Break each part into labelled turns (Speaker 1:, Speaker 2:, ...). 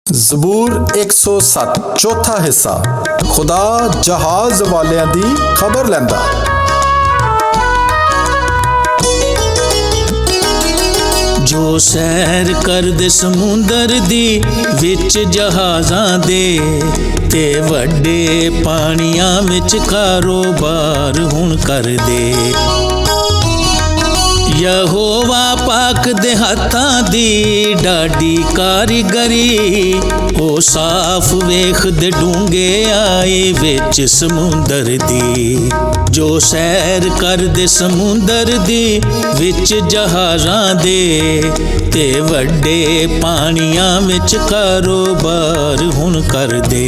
Speaker 1: ਜ਼ਬੂਰ 107 चौथा हिस्सा खुदा जहाज वालियां दी खबर लैंदा।
Speaker 2: जो सैर करदे समुंदर दी विच जहाज़ां दे ते वड्डे पानियां विच कारोबार हुण करदे। यहोवा पाक दे हत्थां दी डाडी कारीगरी ओ साफ वेखदे डूंगे आए विच समुंदर दी। जो सैर करदे समुंदर दी विच जहाज़ां दे ते वड्डे पानियां विच कारोबार हुण करदे।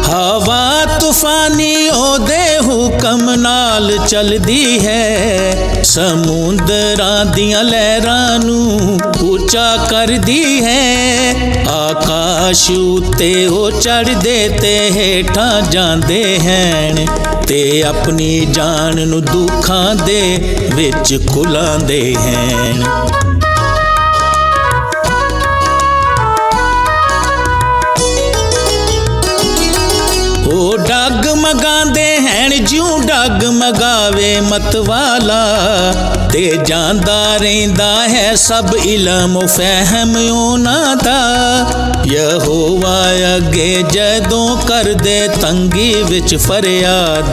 Speaker 2: हवा तूफानी ओदे हुक्म नाल चलदी है, समुंदरां दियां लहरां नूं ऊंचा करदी है। आकाश उत्ते ओ चढ़दे ते हेठां जांदे हैन ते अपनी जान नूं दुखां दे विच खुलांदे हैन। ओ डगमगांदे हैन ज्यों डगमगावे मतवाला ते जांदा रहिंदा है सब इल्म फहम उन्हां दा। यहोवा अगे जदों करदे तंगी विच फरियाद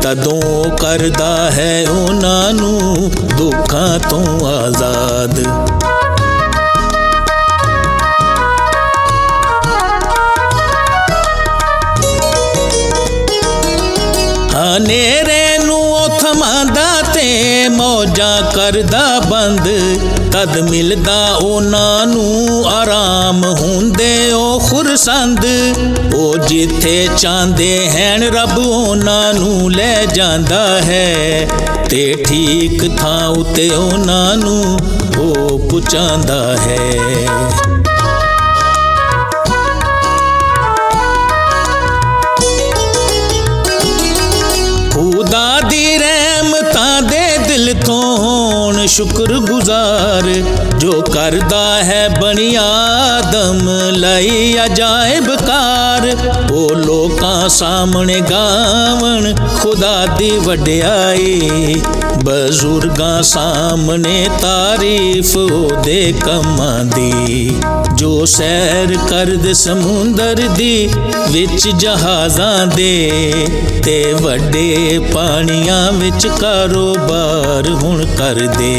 Speaker 2: तदों करदा है उन्हां नूं दुखां तों आज़ाद। हनेरे नूं थमांदा ते मौजां करदा बंद तद मिलदा उन्हां नूं आराम हुंदे ओ खुरसंद। ओ जिथे चांदे हैन रब उन्हां नूं ले जांदा है ते ठीक थां उते उन्हां नूं ओ पुचांदा है। खुदा दी रहमतां दे दिल तो होण शुक्र गुजार, जो करदा है बनी आदम लई अजायब कार। ओ लोकां सामने गावण खुदा दी वड्याई, बजुर्गां सामने तारीफ ओदे कम्मां दी। जो सैर करदे समुंदर दी विच जहाज़ां दे ते वड्डे पानियां विच कारोबार हुण करदे।